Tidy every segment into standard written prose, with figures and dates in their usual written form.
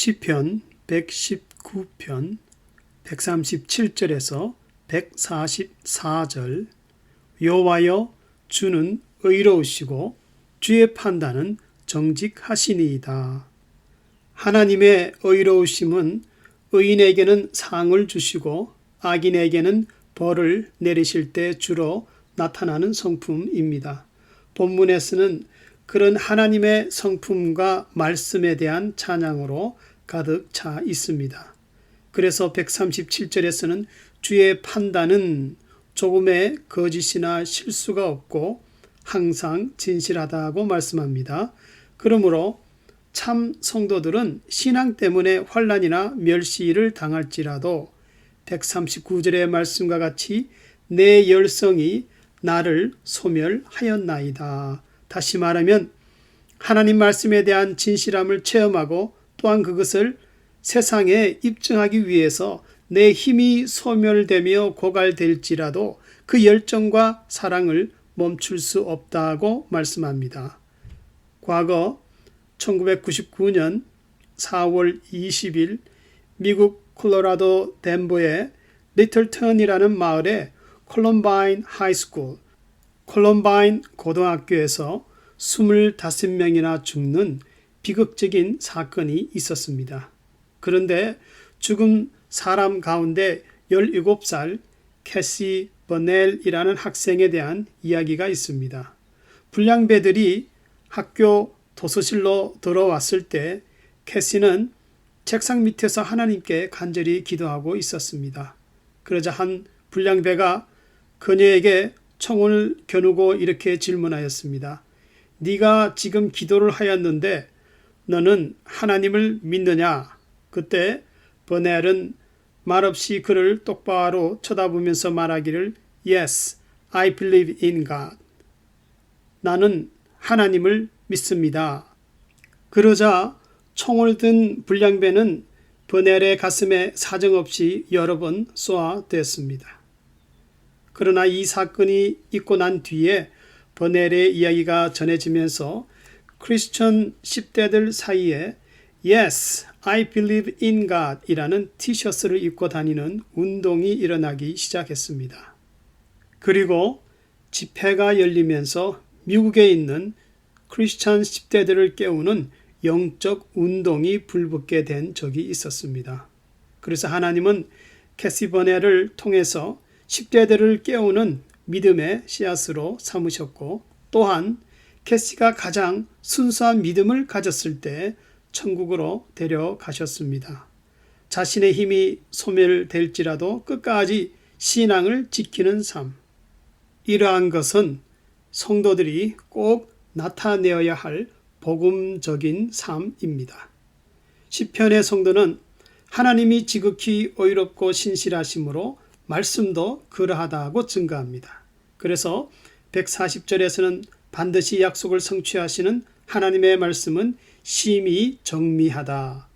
시편 119편 137절에서 144절 여호와여 주는 의로우시고 주의 판단은 정직하시니이다. 하나님의 의로우심은 의인에게는 상을 주시고 악인에게는 벌을 내리실 때 주로 나타나는 성품입니다. 본문에서는 그런 하나님의 성품과 말씀에 대한 찬양으로 가득 차 있습니다. 그래서 137절에서는 주의 판단은 조금의 거짓이나 실수가 없고 항상 진실하다고 말씀합니다. 그러므로 참 성도들은 신앙 때문에 환난이나 멸시를 당할지라도 139절의 말씀과 같이 내 열성이 나를 소멸하였나이다. 다시 말하면 하나님 말씀에 대한 진실함을 체험하고 또한 그것을 세상에 입증하기 위해서 내 힘이 소멸되며 고갈될지라도 그 열정과 사랑을 멈출 수 없다고 말씀합니다. 과거 1999년 4월 20일 미국 콜로라도 덴버의 리틀턴이라는 마을에 콜럼바인 하이스쿨, 콜럼바인 고등학교에서 25명이나 죽는 비극적인 사건이 있었습니다. 그런데 죽은 사람 가운데 17살 캐시 버넬이라는 학생에 대한 이야기가 있습니다. 불량배들이 학교 도서실로 들어왔을 때 캐시는 책상 밑에서 하나님께 간절히 기도하고 있었습니다. 그러자 한 불량배가 그녀에게 총을 겨누고 이렇게 질문하였습니다. 네가 지금 기도를 하였는데 너는 하나님을 믿느냐? 그때 버넬은 말없이 그를 똑바로 쳐다보면서 말하기를 Yes, I believe in God. 나는 하나님을 믿습니다. 그러자 총을 든 불량배는 버넬의 가슴에 사정없이 여러 번 쏘아댔습니다. 그러나 이 사건이 있고 난 뒤에 버넬의 이야기가 전해지면서 크리스천 10대들 사이에 Yes, I believe in God 이라는 티셔츠를 입고 다니는 운동이 일어나기 시작했습니다. 그리고 집회가 열리면서 미국에 있는 크리스천 10대들을 깨우는 영적 운동이 불붙게 된 적이 있었습니다. 그래서 하나님은 캐시 버넬을 통해서 10대들을 깨우는 믿음의 씨앗으로 삼으셨고 또한 캐시가 가장 순수한 믿음을 가졌을 때 천국으로 데려가셨습니다. 자신의 힘이 소멸될지라도 끝까지 신앙을 지키는 삶. 이러한 것은 성도들이 꼭 나타내어야 할 복음적인 삶입니다. 시편의 성도는 하나님이 지극히 의롭고 신실하심으로 말씀도 그러하다고 증거합니다. 그래서 140절에서는 반드시 약속을 성취하시는 하나님의 말씀은 심히 정미하다.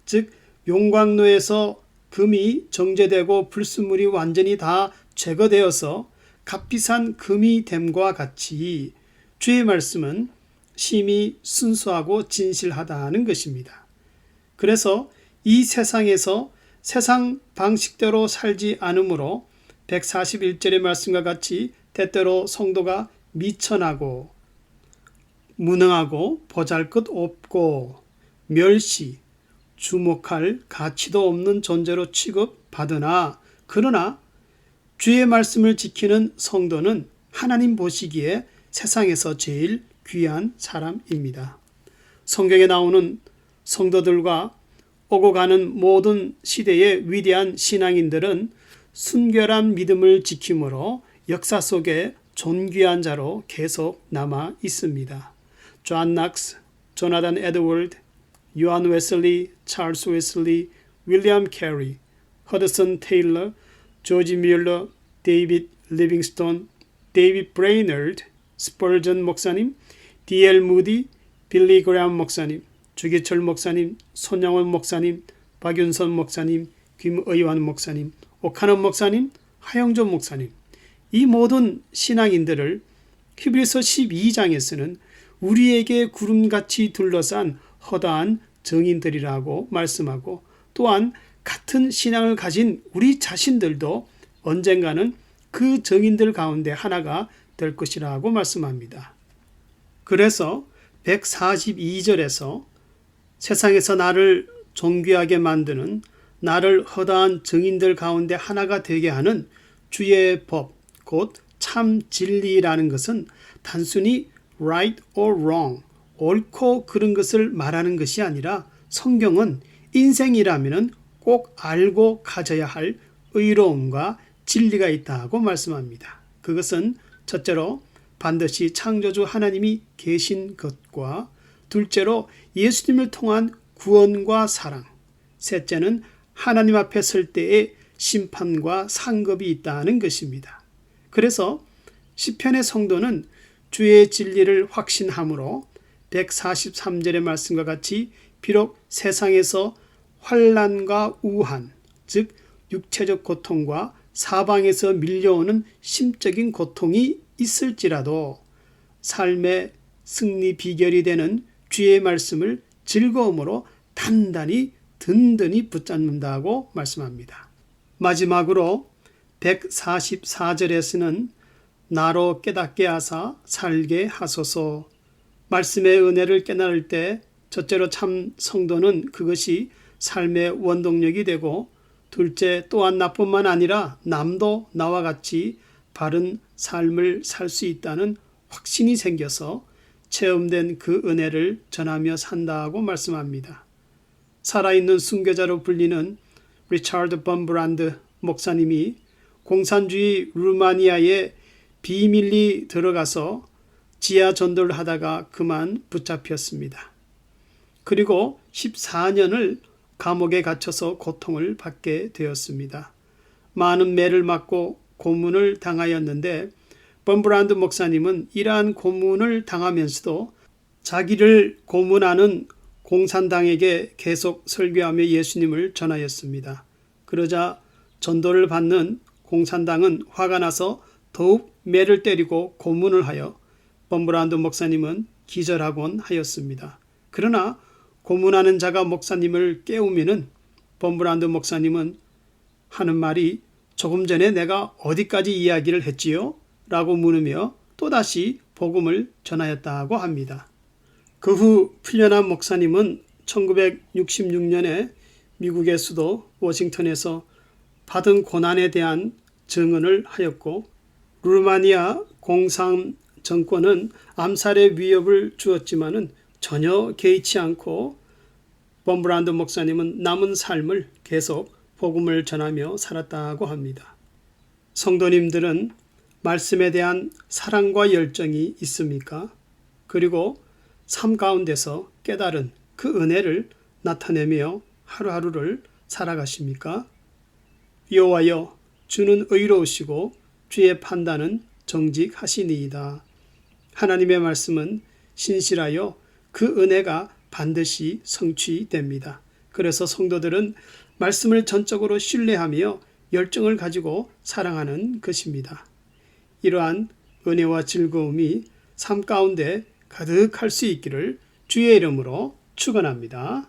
즉 용광로에서 금이 정제되고 불순물이 완전히 다 제거되어서 값비싼 금이 됨과 같이 주의 말씀은 심히 순수하고 진실하다는 것입니다. 그래서 이 세상에서 세상 방식대로 살지 않으므로 141절의 말씀과 같이 때때로 성도가 미천하고 무능하고 보잘것없고 멸시, 주목할 가치도 없는 존재로 취급받으나 그러나 주의 말씀을 지키는 성도는 하나님 보시기에 세상에서 제일 귀한 사람입니다. 성경에 나오는 성도들과 오고 가는 모든 시대의 위대한 신앙인들은 순결한 믿음을 지킴으로 역사 속에 존귀한 자로 계속 남아 있습니다. 존 낙스, 조나단 에드워드, 요한 웨슬리, 찰스 웨슬리, 윌리엄 캐리, 허드슨 테일러, 조지 뮬러, 데이빗 리빙스톤, 데이빗 브레이너드, 스펄전 목사님, D.L. 무디, 빌리 그레엄 목사님, 주기철 목사님, 손양원 목사님, 박윤선 목사님, 김의완 목사님, 오카넌 목사님, 하영조 목사님, 이 모든 신앙인들을 히브리서 12장에서는 우리에게 구름같이 둘러싼 허다한 증인들이라고 말씀하고 또한 같은 신앙을 가진 우리 자신들도 언젠가는 그 증인들 가운데 하나가 될 것이라고 말씀합니다. 그래서 142절에서 세상에서 나를 존귀하게 만드는 나를 허다한 증인들 가운데 하나가 되게 하는 주의 법, 곧 참 진리라는 것은 단순히 right or wrong, 옳고 그른 것을 말하는 것이 아니라 성경은 인생이라면 꼭 알고 가져야 할 의로움과 진리가 있다고 말씀합니다. 그것은 첫째로 반드시 창조주 하나님이 계신 것과 둘째로 예수님을 통한 구원과 사랑, 셋째는 하나님 앞에 설 때의 심판과 상급이 있다는 것입니다. 그래서 시편의 성도는 주의 진리를 확신함으로 143절의 말씀과 같이 비록 세상에서 환난과 우한, 즉 육체적 고통과 사방에서 밀려오는 심적인 고통이 있을지라도 삶의 승리 비결이 되는 주의 말씀을 즐거움으로 단단히 든든히 붙잡는다고 말씀합니다. 마지막으로 144절에서는 나로 깨닫게 하사 살게 하소서. 말씀의 은혜를 깨달을 때 첫째로 참 성도는 그것이 삶의 원동력이 되고 둘째 또한 나뿐만 아니라 남도 나와 같이 바른 삶을 살 수 있다는 확신이 생겨서 체험된 그 은혜를 전하며 산다고 말씀합니다. 살아있는 순교자로 불리는 리차드 범브란드 목사님이 공산주의 루마니아에 비밀리 들어가서 지하 전도를 하다가 그만 붙잡혔습니다. 그리고 14년을 감옥에 갇혀서 고통을 받게 되었습니다. 많은 매를 맞고 고문을 당하였는데 범브란드 목사님은 이러한 고문을 당하면서도 자기를 고문하는 공산당에게 계속 설교하며 예수님을 전하였습니다. 그러자 전도를 받는 공산당은 화가 나서 더욱 매를 때리고 고문을 하여 범브란드 목사님은 기절하곤 하였습니다. 그러나 고문하는 자가 목사님을 깨우면은 범브란드 목사님은 하는 말이 조금 전에 내가 어디까지 이야기를 했지요? 라고 물으며 또다시 복음을 전하였다고 합니다. 그 후 풀려난 목사님은 1966년에 미국의 수도 워싱턴에서 받은 고난에 대한 증언을 하였고 루마니아 공산 정권은 암살의 위협을 주었지만은 전혀 개의치 않고 범브란드 목사님은 남은 삶을 계속 복음을 전하며 살았다고 합니다. 성도님들은 말씀에 대한 사랑과 열정이 있습니까? 그리고 삶 가운데서 깨달은 그 은혜를 나타내며 하루하루를 살아가십니까? 여호와여, 주는 의로우시고 주의 판단은 정직하시니이다. 하나님의 말씀은 신실하여 그 은혜가 반드시 성취됩니다. 그래서 성도들은 말씀을 전적으로 신뢰하며 열정을 가지고 사랑하는 것입니다. 이러한 은혜와 즐거움이 삶 가운데 가득할 수 있기를 주의 이름으로 축원합니다.